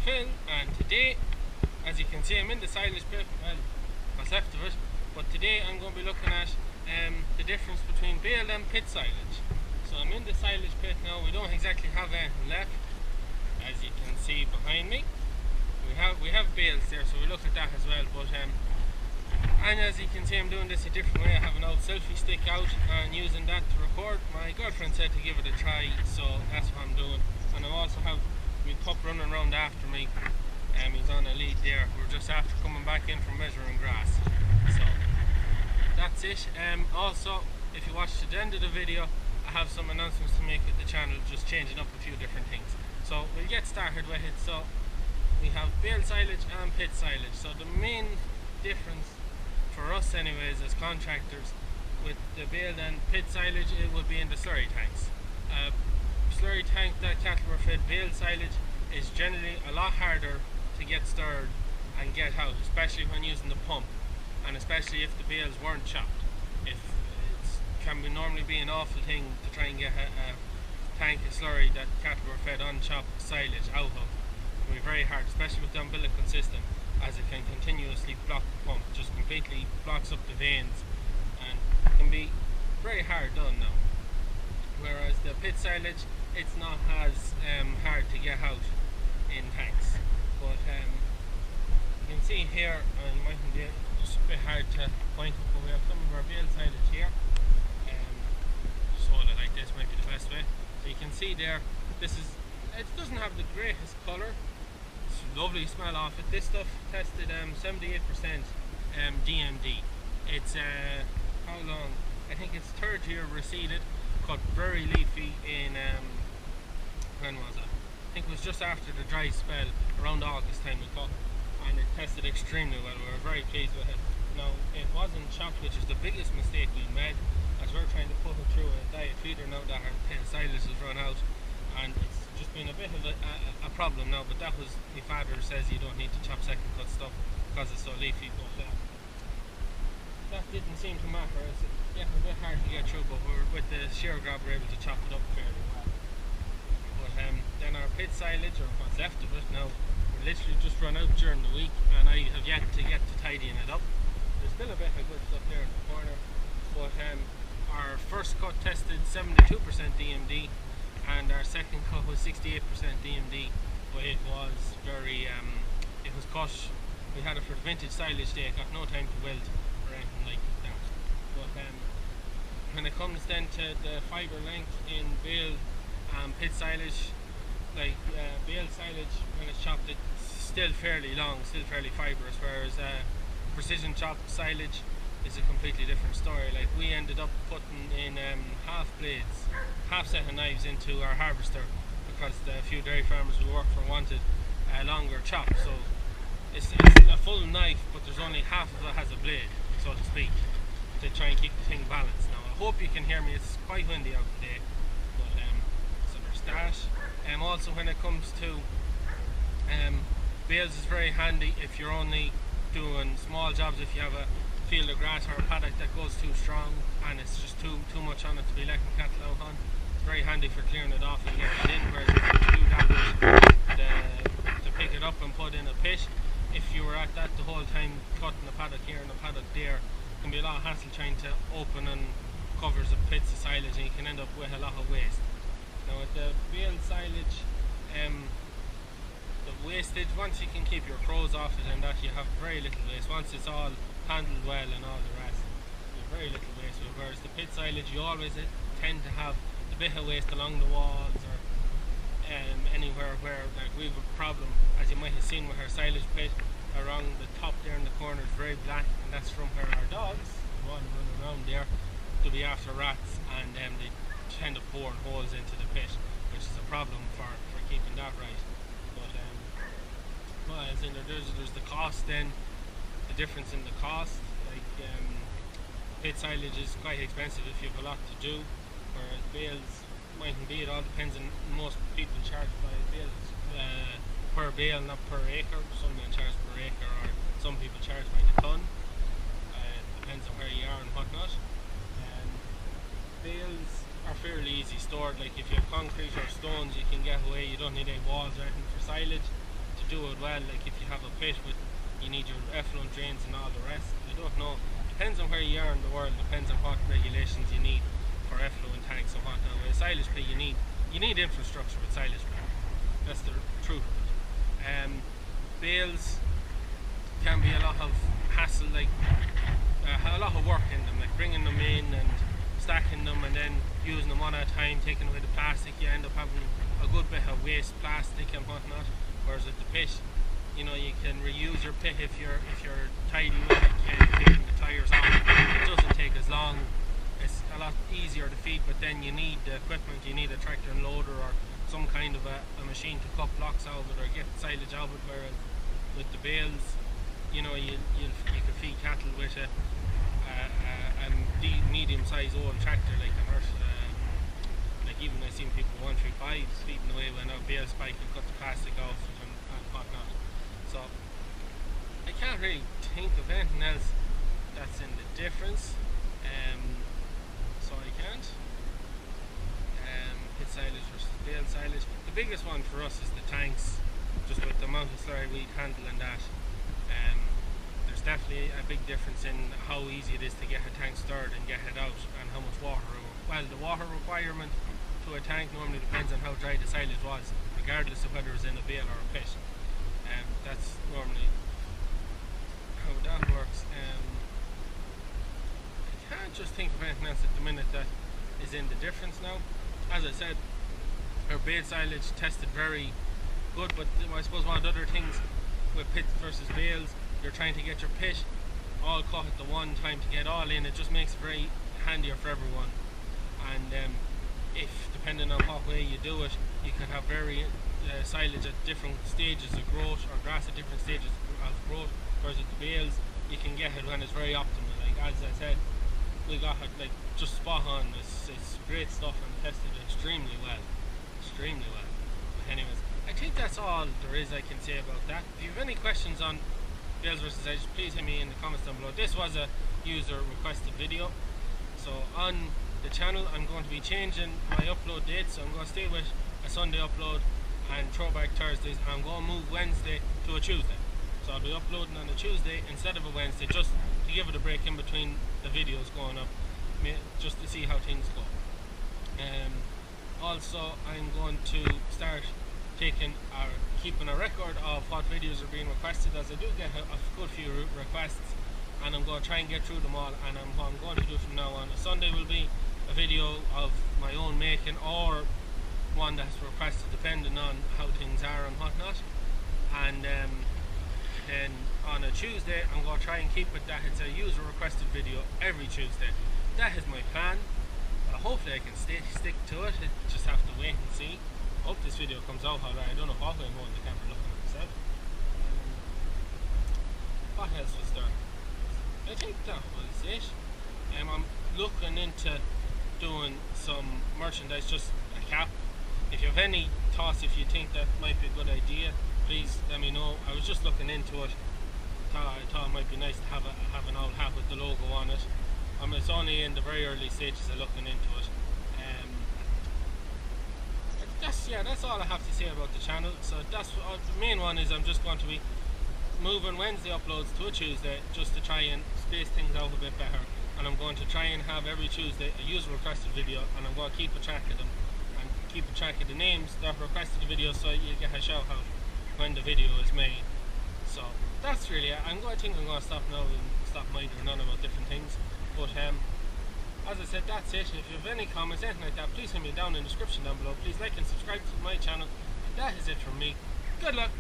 Phil, and today, as you can see, I'm in the silage pit, well, what's left of it, but today I'm going to be looking at the difference between baled and pit silage. So I'm in the silage pit now. We don't exactly have anything left, as you can see behind me. We have bales there, so we look at that as well, but and as you can see, I'm doing this a different way. I have an old selfie stick out and using that to record. My girlfriend said to give it a try, so that's what I'm doing. And I also have my pup running around after me. He's on a lead there. We're just after coming back in from measuring grass. So that's it. Also, if you watched the end of the video, I have some announcements to make with the channel, just changing up a few different things. So we'll get started with it. So we have baled silage and pit silage. So the main difference for us anyways as contractors with the baled and pit silage, it would be in the slurry tanks. Slurry tank that cattle were fed baled silage is generally a lot harder to get stirred and get out, especially when using the pump, and especially if the bales weren't chopped. It can normally be an awful thing to try and get a tank of slurry that cattle were fed unchopped silage out of. It can be very hard, especially with the umbilical system, as it can continuously block the pump, just completely blocks up the veins, and can be very hard done now. Whereas the pit silage, it's not as hard to get out in tanks. But you can see here, you might be just a bit hard to point up, but we have some of our baled silage here. Just hold it like this, might be the best way. So you can see there, it doesn't have the greatest colour. Lovely smell off it. This stuff tested 78% DMD. It's how long? I think it's third year reseeded, cut very leafy in when was it? I think it was just after the dry spell, around August time we cut, and it tested extremely well. We were very pleased with it. Now it wasn't chopped, which is the biggest mistake we made, as we're trying to put it through a diet feeder now that our silage has run out, and it's just been a bit of a problem now. But that was, my father says you don't need to chop second cut stuff because it's so leafy, but that didn't seem to matter. It's a bit hard to get through, but with the shear grab we're able to chop it up fairly well. But then our pit silage, or what's left of it now, we're literally just run out during the week, and I have yet to get to tidying it up. There's still a bit of good stuff there in the corner, but our first cut tested 72% DMD, and our second cut was 68% DMD, but it was very, it was cut, we had it for the vintage silage day. It got no time to wilt or anything like that. But when it comes then to the fibre length in baled pit silage, like baled silage, when it's chopped, it's still fairly long, still fairly fibrous, whereas precision chopped silage is a completely different story. Like, we ended up putting in half set of knives into our harvester because the few dairy farmers we work for wanted a longer chop. So it's a full knife, but there's only half of it has a blade, so to speak, to try and keep the thing balanced. Now I hope you can hear me. It's quite windy out today, but so there's that. Also, when it comes to bales, is very handy if you're only doing small jobs. If you have a field of grass or a paddock that goes too strong and it's just too much on it to be letting cattle out on, it's very handy for clearing it off and getting it in. Whereas if you do that to pick it up and put in a pit, if you were at that the whole time cutting a paddock here and a paddock there, it can be a lot of hassle trying to open and covers of pits of silage, and you can end up with a lot of waste. Now with the baled silage, the wastage, once you can keep your crows off it and that, you have very little waste. Once it's all handled well and all the rest, you have very little waste. Whereas the pit silage, you always tend to have a bit of waste along the walls or anywhere where, like, we have a problem, as you might have seen with our silage pit, around the top there in the corner is very black, and that's from where our dogs, one running around there, to be after rats, and they tend to pour holes into the pit, which is a problem for keeping that right. But well, as in there's the cost then, the difference in the cost. Like, pit silage is quite expensive if you have a lot to do, whereas bales mightn't be. It all depends on, most people charge by bales per bale, not per acre. Some men charge per acre, or some people charge by the ton. Depends on where you are and whatnot. Bales are fairly easy stored. Like, if you have concrete or stones, you can get away. You don't need any walls or anything for silage to do it well, like if you have a pit with, you need your effluent drains and all the rest. I don't know. Depends on where you are in the world. Depends on what regulations you need for effluent tanks and whatnot. With a silage pit, you need infrastructure with silage pit. That's the truth of it. Bales can be a lot of hassle, like a lot of work in them, like bringing them in and stacking them and then using them one at a time, taking away the plastic. You end up having a good bit of waste plastic and whatnot. Whereas with the pit, you know, you can reuse your pit if you're tidy with it, taking the tyres off. It doesn't take as long. It's a lot easier to feed, but then you need the equipment. You need a tractor and loader or some kind of a machine to cut blocks out of it or get silage out of it. Whereas with the bales, you know, you can feed cattle with a medium-sized old tractor like a Merc. Like even I've seen people 135s feeding away with a bale spike and cut the plastic off and whatnot. So I can't really think of anything else that's in the difference. So I can't. Pit silage versus bale silage. The biggest one for us is the tanks, just with the amount of slurry we handle and that. There's definitely a big difference in how easy it is to get a tank stirred and get it out, and how much water. Well, the water requirement to a tank normally depends on how dry the silage was, regardless of whether it's in a bale or a pit. That's normally how that works. I can't just think of anything else at the minute that is in the difference now. As I said, our bale silage tested very good, but I suppose one of the other things with pits versus bales, you're trying to get your pit all cut at the one time to get all in. It just makes it very handier for everyone. And if, depending on what way you do it, you can have silage at different stages of growth, or grass at different stages of growth. Whereas with the bales, you can get it when it's very optimal. Like as I said, we got it like just spot on. It's great stuff and tested extremely well. But anyways, I think that's all there is I can say about that. If you have any questions on bales versus silage, please hit me in the comments down below. This was a user requested video. So on the channel, I'm going to be changing my upload dates. So I'm going to stay with a Sunday upload and throwback Thursdays. I'm going to move Wednesday to a Tuesday. So I'll be uploading on a Tuesday instead of a Wednesday, just to give it a break in between the videos going up, just to see how things go. Also, I'm going to start keeping a record of what videos are being requested, as I do get a good few requests, and I'm going to try and get through them all. And what I'm going to do from now on, a Sunday will be a video of my own making, or one that's requested depending on how things are and whatnot. And then on a Tuesday, I'm going to try and keep it that it's a user requested video every Tuesday. That is my plan. Hopefully I can stick to it. I just have to wait and see. Hope this video comes out alright. I don't know what way I'm holding the camera looking at myself. What else was there? I think that was it. I'm looking into doing some merchandise, just a cap. If you have any thoughts, if you think that might be a good idea, please let me know. I was just looking into it. I thought it might be nice to have an old hat with the logo on it. It's only in the very early stages of looking into it. That's all I have to say about the channel. So that's the main one is I'm just going to be moving Wednesday uploads to a Tuesday, just to try and space things out a bit better. And I'm going to try and have every Tuesday a user requested video, and I'm going to keep a track of them and keep a track of the names that requested the video, so you get a shout out when the video is made. So that's really it. I'm going to stop now and stop minding on about different things. But as I said, that's it. If you have any comments, anything like that, please hit me down in the description down below. Please like and subscribe to my channel. And that is it from me. Good luck.